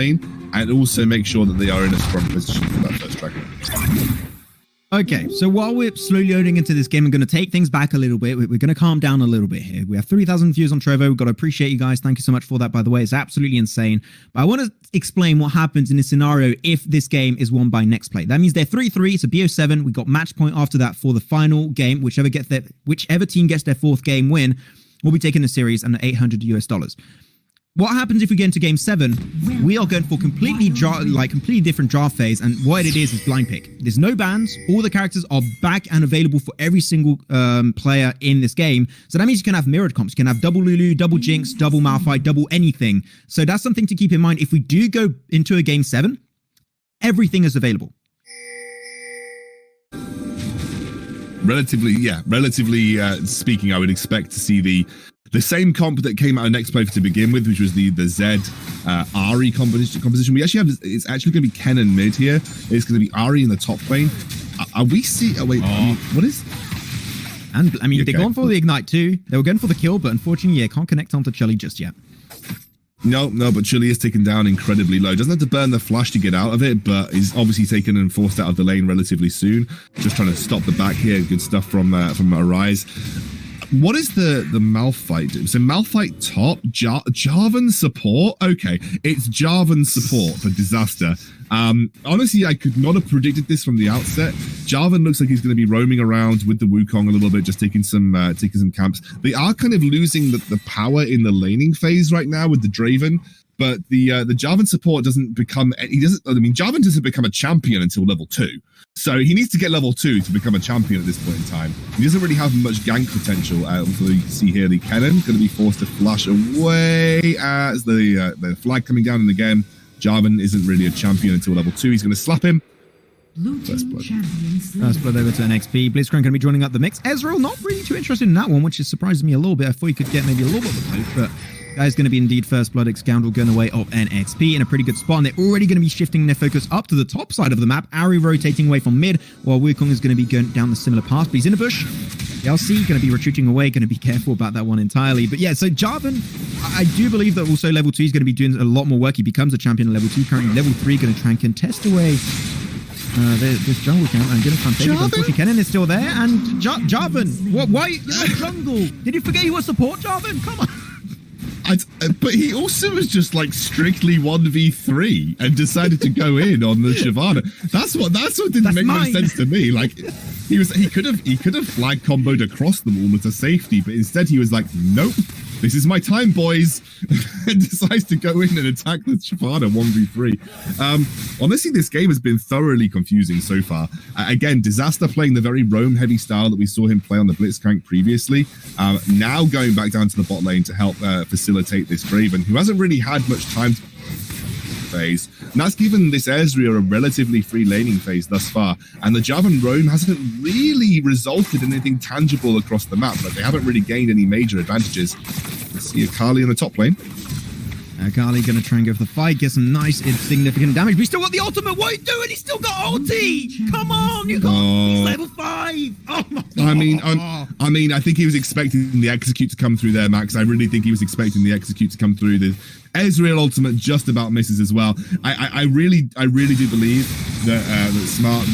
and also make sure that they are in a strong position for that first dragon. Okay, so while we're slowly loading into this game, I'm going to take things back a little bit. We're going to calm down a little bit here. We have 3,000 views on Trevo. We've got to appreciate you guys. Thank you so much for that, by the way. It's absolutely insane. But I want to explain what happens in this scenario if this game is won by NEXPLAY. That means they're 3-3. It's a BO7. We got match point after that for the final game. Whichever team gets their fourth game win will be taking the series and the $800 US. What happens if we get into game 7? We are going for completely different draft phase, and what it is blind pick. There's no bans. All the characters are back and available for every single player in this game. So that means you can have mirrored comps. You can have double Lulu, double Jinx, double Malphite, double anything. So that's something to keep in mind. If we do go into a game 7, everything is available. Relatively speaking, I would expect to see the same comp that came out of NEXPLAY to begin with, which was the Zed Ahri composition. We actually have it's actually going to be Kennen mid here. It's going to be Ahri in the top lane. Are we see? Oh wait, what is? And I mean, they're going for the ignite too. They were going for the kill, but unfortunately, can't connect onto Chili just yet. No, but Chili is taken down incredibly low. Doesn't have to burn the flash to get out of it, but is obviously taken and forced out of the lane relatively soon. Just trying to stop the back here. Good stuff from Arise. What is the Malphite do? So Malphite top, Jarvan support? Okay, it's Jarvan support for Disaster. Honestly, I could not have predicted this from the outset. Jarvan looks like he's going to be roaming around with the Wukong a little bit, just taking some camps. They are kind of losing the power in the laning phase right now with the Draven. But the Jarvan support doesn't become, Jarvan doesn't become a champion until level 2. So he needs to get level 2 to become a champion at this point in time. He doesn't really have much gank potential. So you can see here the Kennen going to be forced to flash away as the flag coming down in the game. Jarvan isn't really a champion until level 2. He's going to slap him. First blood. First blood over to NXP. Blitzcrank going to be joining up the mix. Ezreal not really too interested in that one, which is surprising me a little bit. I thought he could get maybe a little bit of a boost, but guy's going to be indeed first blood. Scoundrel going away of NXP in a pretty good spot, and they're already going to be shifting their focus up to the top side of the map. Ahri rotating away from mid, while Wukong is going to be going down the similar path, but he's in a bush. LC going to be retreating away, going to be careful about that one entirely. But yeah, so Jarvan, I do believe that also level 2 is going to be doing a lot more work. He becomes a champion at level 2. Currently level 3, going to try and contest away this jungle camp. I'm going to try and take it. Unfortunately, Kennen is still there, and Jarvan, why you're in jungle? Did you forget you were support, Jarvan? Come on. But he also was just like strictly 1v3 and decided to go in on the Shyvana. That's what didn't make much sense to me. Like he could have flag comboed across them all as a safety, but instead he was like, nope, this is my time, boys, and decides to go in and attack the Shyvana 1v3. Honestly, this game has been thoroughly confusing so far. Again, Disaster playing the very roam-heavy style that we saw him play on the Blitzcrank previously. Now going back down to the bot lane to help facilitate this Draven, who hasn't really had much time to phase. And that's given this Ezreal a relatively free laning phase thus far. And the Jarvan roam hasn't really resulted in anything tangible across the map, but they haven't really gained any major advantages. Let's see Akali in the top lane. Akali going to try and go for the fight, get some nice insignificant damage. We still got the ultimate. What are you doing? He's still got ulti. Come on, you got he's level 5. Oh my God. I mean, I think he was expecting the execute to come through there, Max. I really think he was expecting the execute to come through. The Ezreal ultimate just about misses as well. I really do believe that smart.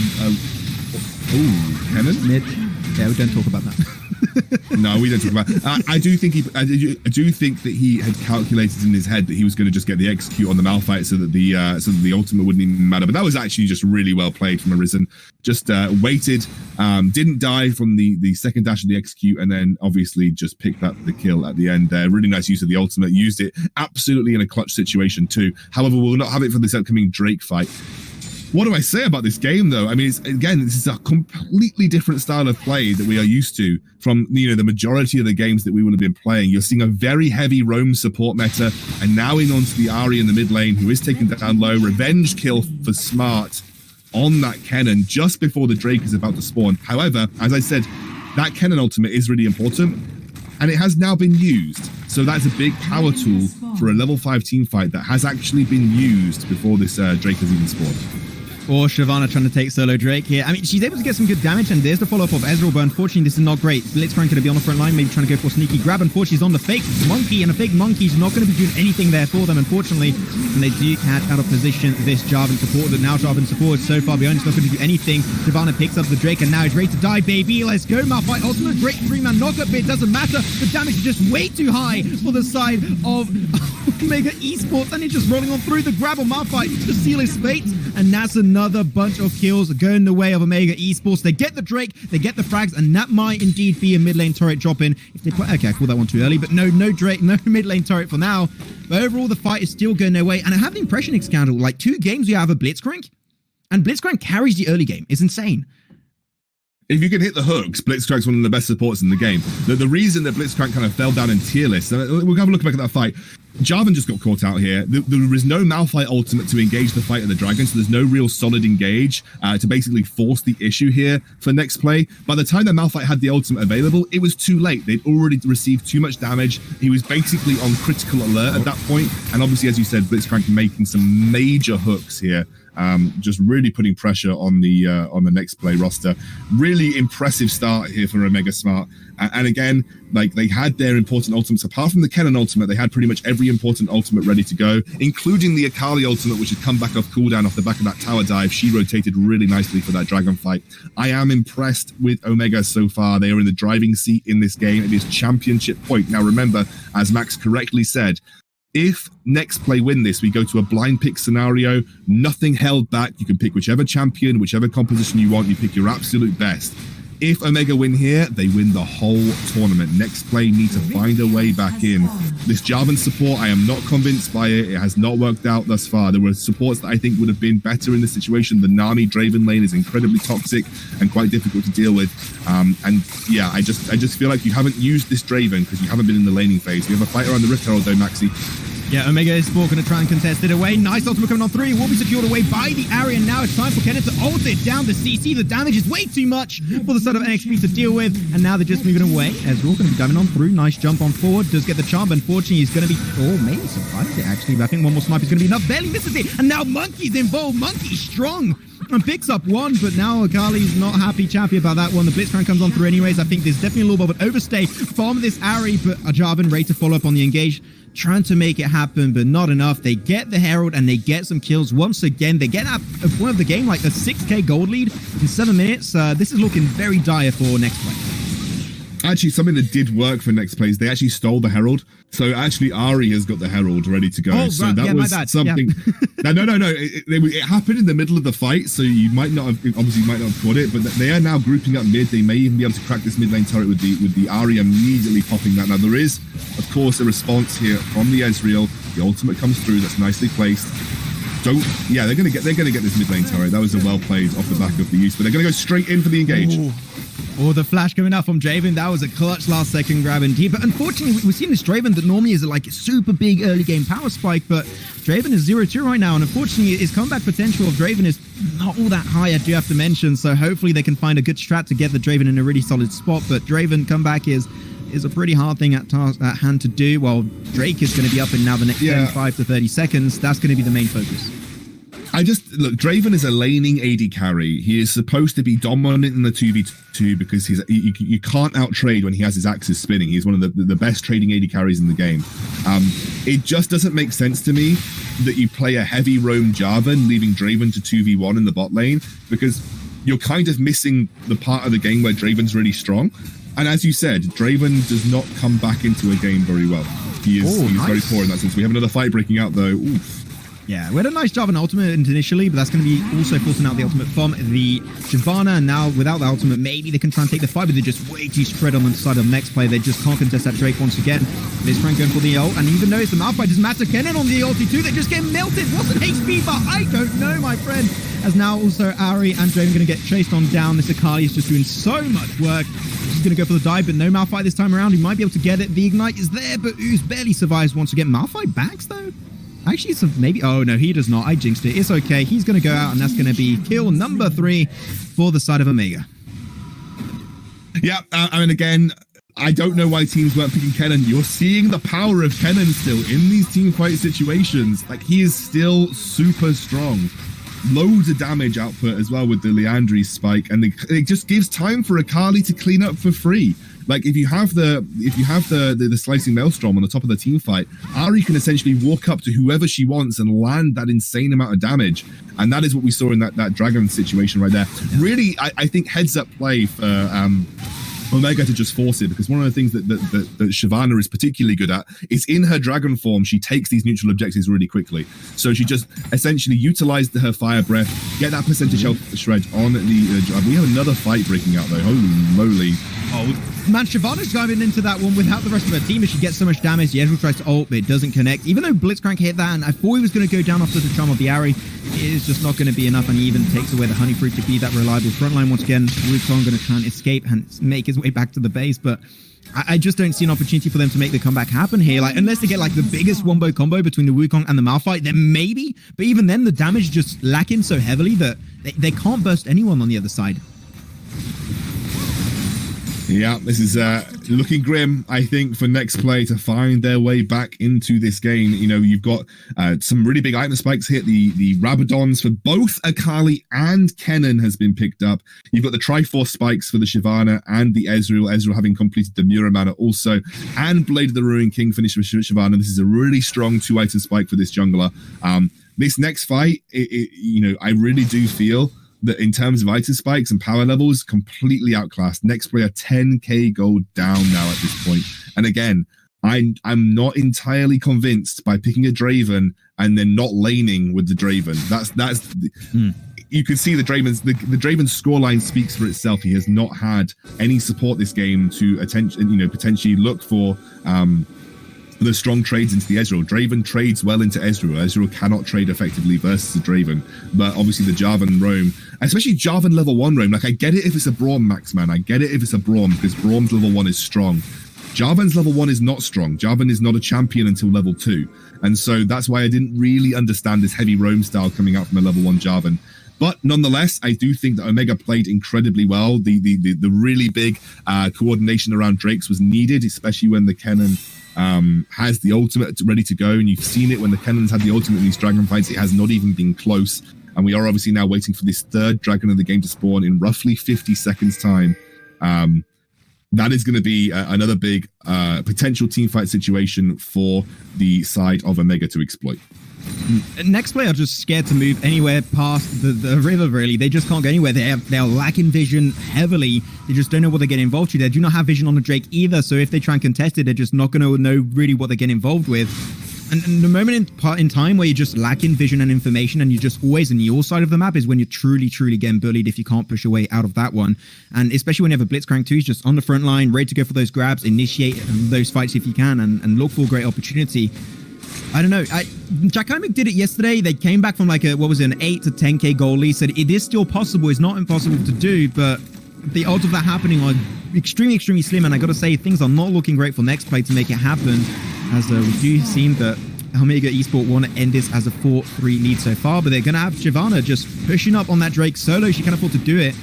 Kennen? Mid. Yeah, we don't talk about that. No, we don't talk about it. I do think that he had calculated in his head that he was going to just get the execute on the Malphite so that the ultimate wouldn't even matter. But that was actually just really well played from Arisen. Just waited, didn't die from the second dash of the execute, and then obviously just picked up the kill at the end there. Really nice use of the ultimate. Used it absolutely in a clutch situation too. However, we'll not have it for this upcoming Drake fight. What do I say about this game, though? I mean, again, this is a completely different style of play that we are used to from, the majority of the games that we would have been playing. You're seeing a very heavy roam support meta, and now in onto the Ahri in the mid lane, who is taken down low. Revenge kill for Smart on that Kennen just before the Drake is about to spawn. However, as I said, that Kennen ultimate is really important, and it has now been used. So that's a big power tool for a level 5 team fight that has actually been used before this Drake has even spawned. Or Shyvana trying to take solo Drake here. I mean, she's able to get some good damage, and there's the follow-up of Ezreal, but unfortunately, this is not great. Blitzcrank going to be on the front line, maybe trying to go for a sneaky grab. Unfortunately, he's on the fake monkey, and a fake monkey's not going to be doing anything there for them, unfortunately. And they do catch out of position this Jarvan support, but now Jarvan support is so far behind, it's not going to do anything. Shyvana picks up the Drake, and now he's ready to die, baby. Let's go, Malphite. Ultimate Drake 3-man knockup, but it doesn't matter. The damage is just way too high for the side of Omega Esports, and he's just rolling on through the grab on Malphite to seal his fate. And that's another bunch of kills going the way of Omega Esports. They get the Drake, they get the frags, and that might indeed be a mid lane turret drop in. If they put, okay, I called that one too early, but no Drake, no mid lane turret for now. But overall, the fight is still going their way. And I have the impression, Excandal, like 2 games you have a Blitzcrank, and Blitzcrank carries the early game. It's insane. If you can hit the hooks, Blitzcrank's one of the best supports in the game. The reason that Blitzcrank kind of fell down in tier list, we'll have a look back at that fight. Jarvan just got caught out here. There is no Malphite ultimate to engage the fight of the dragon, so there's no real solid engage to basically force the issue here for NEXTPLAY. By the time that Malphite had the ultimate available, it was too late. They'd already received too much damage. He was basically on critical alert at that point. And obviously, as you said, Blitzcrank making some major hooks here. Just really putting pressure on the NEXTPLAY roster. Really impressive start here for Omega Smart. And again, like, they had their important ultimates. Apart from the Kennen ultimate, they had pretty much every important ultimate ready to go, including the Akali ultimate, which had come back off cooldown off the back of that tower dive. She rotated really nicely for that dragon fight. I am impressed with Omega so far. They are in the driving seat in this game. It is championship point. Now remember, as Max correctly said, if NEXTPLAY win this, we go to a blind pick scenario, nothing held back. You can pick whichever champion, whichever composition you want. You pick your absolute best. If Omega win here, they win the whole tournament. NEXTPLAY need to find a way back in. This Jarvan support, I am not convinced by it. It has not worked out thus far. There were supports that I think would have been better in this situation. The Nami Draven lane is incredibly toxic and quite difficult to deal with. And yeah, I just feel like you haven't used this Draven because you haven't been in the laning phase. We have a fight around the Rift Herald though, Maxi. Yeah, Omega Esports going to try and contest it away. Nice ultimate coming on 3. Will be secured away by the Arya. Now it's time for Kennen to ult it down the CC. The damage is way too much for the side of NXP to deal with. And now they're just moving away. Ezreal going to be diving on through. Nice jump on forward. Does get the charm. Unfortunately, he's going to be... Oh, maybe surprised it actually. But I think one more snipe is going to be enough. Barely misses it. And now Monkey's involved. Monkey's strong. And picks up one, but now Akali's not chappy about that one. The Blitzcrank comes on through anyways. I think there's definitely a little bit of an overstay from this Ari, but Jarvan ready to follow up on the engage, trying to make it happen, but not enough. They get the Herald and they get some kills once again. They get at a point of the game, like a 6k gold lead in 7 minutes. This is looking very dire for NEXTPLAY. Actually, something that did work for NEXTPLAY is they actually stole the Herald. So actually, Ari has got the Herald ready to go. Oh, so right. that was something. Yeah. No. It happened in the middle of the fight, so you might not have, obviously, you might not have caught it. But they are now grouping up mid. They may even be able to crack this mid lane turret with the Ari immediately popping that. Now there is, of course, a response here from the Ezreal. The ultimate comes through. That's nicely placed. They're gonna get this mid lane turret. That was a well played off the back of the use, but they're gonna go straight in for the engage. Ooh. Oh, the flash coming out from Draven. That was a clutch last second grab indeed. But unfortunately, we've seen this Draven that normally is like a super big early game power spike, but Draven is 0-2 right now. And unfortunately, his comeback potential of Draven is not all that high, I do have to mention. So hopefully they can find a good strat to get the Draven in a really solid spot. But Draven comeback is a pretty hard thing at hand to do. While Drake is going to be up in now the next 35 to 30 seconds. That's going to be the main focus. Look, Draven is a laning AD carry. He is supposed to be dominant in the 2v2 because you can't out-trade when he has his axes spinning. He's one of the best trading AD carries in the game. It just doesn't make sense to me that you play a heavy roam Jarvan, leaving Draven to 2v1 in the bot lane, because you're kind of missing the part of the game where Draven's really strong. And as you said, Draven does not come back into a game very well. He is very poor in that sense. We have another fight breaking out though. Oof. Yeah, we had a nice job on ultimate initially, but that's going to be also forcing out the ultimate from the Shyvana, and now without the ultimate, maybe they can try and take the fight, but they're just way too spread on the side of NEXTPLAY. They just can't contest that Drake once again. Blitzcrank going for the ult, and even though it's the Malphite, doesn't matter. Kennen on the ulti too, they just get melted. What's an HP bar? I don't know, my friend. As now also Ari and Draven going to get chased on down. This Akali is just doing so much work. She's going to go for the dive, but no Malphite this time around. He might be able to get it. The ignite is there, but Ooze barely survives once again. Malphite backs though? Actually, it's maybe... Oh, no, he does not. I jinxed it. It's okay. He's going to go out, and that's going to be kill number 3 for the side of Omega. Yeah, I mean, again, I don't know why teams weren't picking Kennen. You're seeing the power of Kennen still in these team fight situations. Like, he is still super strong. loads of damage output as well with the Leandri spike, and it just gives time for Akali to clean up for free. Like if you have the slicing maelstrom on the top of the team fight, Ahri can essentially walk up to whoever she wants and land that insane amount of damage, and that is what we saw in that dragon situation right there. Really, I think heads up play for Omega to just force it, because one of the things that Shyvana is particularly good at is in her dragon form, she takes these neutral objectives really quickly. So she just essentially utilized her fire breath, get that percentage health shred on the we have another fight breaking out though. Holy moly. Oh man, Shyvana's driving into that one without the rest of her team as she gets so much damage. Yezreal tries to ult, but it doesn't connect. Even though Blitzcrank hit that, and I thought he was going to go down after the charm of the Ahri, it is just not going to be enough, and he even takes away the honey fruit to be that reliable frontline once again. Wukong going to try and escape and make his way back to the base, but I just don't see an opportunity for them to make the comeback happen here. Like, unless they get like the biggest wombo combo between the Wukong and the Malphite, then maybe. But even then, the damage just lacking so heavily that they can't burst anyone on the other side. Yeah, this is looking grim, I think, for NEXTPLAY to find their way back into this game. You know, you've got some really big item spikes here. The Rabadons for both Akali and Kennen has been picked up. You've got the Triforce spikes for the Shyvana and the Ezreal. Ezreal having completed the Muramana also, and Blade of the Ruined King finished with Shyvana. This is a really strong 2-item spike for this jungler. This next fight, you know, I really do feel that in terms of item spikes and power levels, completely outclassed. NEXTPLAY are 10k gold down now at this point. And again, I'm not entirely convinced by picking a Draven and then not laning with the Draven. You can see the Draven's scoreline speaks for itself. He has not had any support this game to potentially look for the strong trades into the Ezreal. Draven trades well into Ezreal. Ezreal cannot trade effectively versus the Draven. But obviously the Jarvan roam, especially Jarvan level 1 roam, like I get it if it's a Braum max man. I get it if it's a Braum, because Braum's level 1 is strong. Jarvan's level 1 is not strong. Jarvan is not a champion until level 2. And so that's why I didn't really understand this heavy roam style coming out from a level 1 Jarvan. But nonetheless, I do think that Omega played incredibly well. The really big coordination around Drakes was needed, especially when the Kennen has the ultimate ready to go, and you've seen it when the Kennen's had the ultimate in these dragon fights. It has not even been close, and we are obviously now waiting for this third dragon of the game to spawn in roughly 50 seconds time. That is going to be another big potential team fight situation for the side of Omega to exploit. NEXTPLAY are just scared to move anywhere past the river, really. They just can't go anywhere. They are lacking vision heavily. They just don't know what they're getting involved with. They do not have vision on the Drake either, so if they try and contest it, they're just not going to know really what they're getting involved with. And the moment in time where you're just lacking vision and information and you're just always in your side of the map is when you're truly getting bullied if you can't push your way out of that one. And especially when you have a Blitzcrank too, he's just on the front line, ready to go for those grabs, initiate those fights if you can, and look for a great opportunity. I don't know. Jackimic did it yesterday. They came back from like an 8 to 10k goal lead. Said it is still possible. It's not impossible to do, but the odds of that happening are extremely slim. And I got to say, things are not looking great for NEXTPLAY to make it happen, as we do seem that Omega Esports want to end this as a 4-3 lead so far. But they're going to have Shyvana just pushing up on that Drake solo. She can afford to do it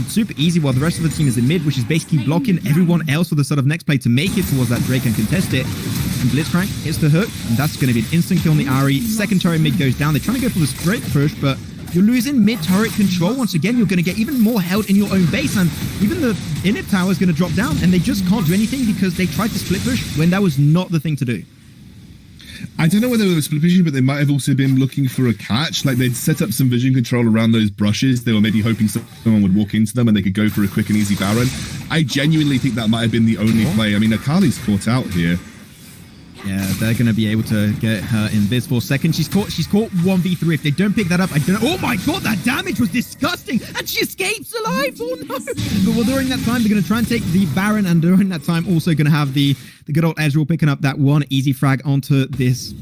super easy, while the rest of the team is in mid, which is basically blocking everyone else for the side of NEXTPLAY to make it towards that Drake and contest it. And Blitzcrank hits the hook, and that's going to be an instant kill on the Ahri. Second turret mid goes down. They're trying to go for the straight push, but you're losing mid turret control. Once again, you're going to get even more held in your own base, and even the inhib tower is going to drop down, and they just can't do anything because they tried to split push when that was not the thing to do. I don't know whether they were split pushing, but they might have also been looking for a catch. Like, they'd set up some vision control around those brushes. They were maybe hoping someone would walk into them and they could go for a quick and easy Baron. I genuinely think that might have been the only play. I mean, Akali's caught out here. Yeah, they're going to be able to get her in this for a second. She's caught 1v3. If they don't pick that up, I don't know. Oh my god, that damage was disgusting. And she escapes alive. Oh no. But well, during that time, they're going to try and take the Baron. And during that time, also going to have the good old Ezreal picking up that one easy frag onto this.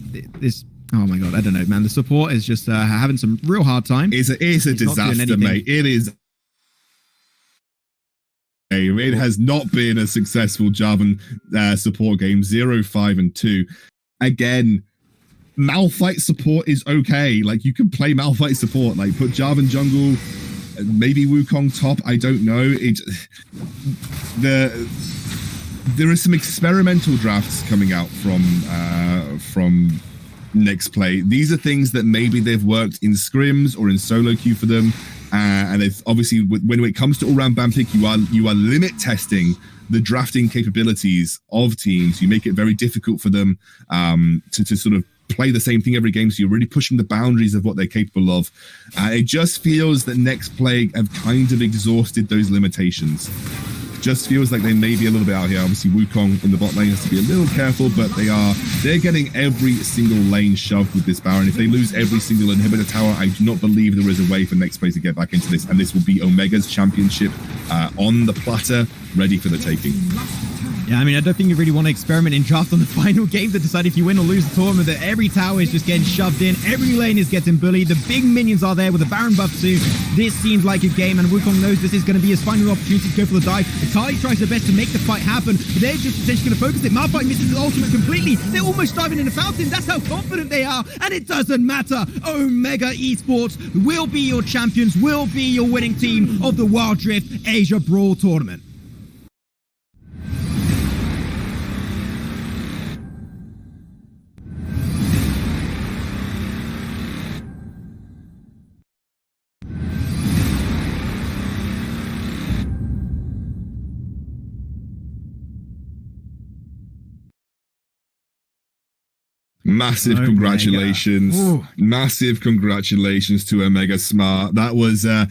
Oh my god, I don't know, man. The support is just having some real hard time. It's a disaster, mate. It is. It has not been a successful Jarvan support game. 0, 5, and 2. Again, Malphite support is okay. Like, you can play Malphite support. Like, put Jarvan jungle, maybe Wukong top. I don't know. There are some experimental drafts coming out from NEXPLAY. These are things that maybe they've worked in scrims or in solo queue for them, and they've obviously, when it comes to all-round ban pick, you are limit testing the drafting capabilities of teams. You make it very difficult for them to sort of play the same thing every game, so you're really pushing the boundaries of what they're capable of. It just feels that NEXPLAY have kind of exhausted those limitations. Just feels like they may be a little bit out here. Obviously, Wukong in the bot lane has to be a little careful, but they're getting every single lane shoved with this Baron. If they lose every single inhibitor tower, I do not believe there is a way for NEXPLAY to get back into this, and this will be Omega's championship on the platter, ready for the taking. Yeah, I mean, I don't think you really want to experiment in draft on the final game to decide if you win or lose the tournament, that every tower is just getting shoved in, every lane is getting bullied, the big minions are there with the Baron buff too. This seems like a game, and Wukong knows this is going to be his final opportunity to go for the dive. Akali tries their best to make the fight happen, but they're just essentially going to focus it. Malphite misses his ultimate completely. They're almost diving in a fountain. That's how confident they are, and it doesn't matter. Omega Esports will be your champions, will be your winning team of the WILDRIFT Asia Brawl Tournament. Massive congratulations. Massive congratulations to Omega Smart. That was a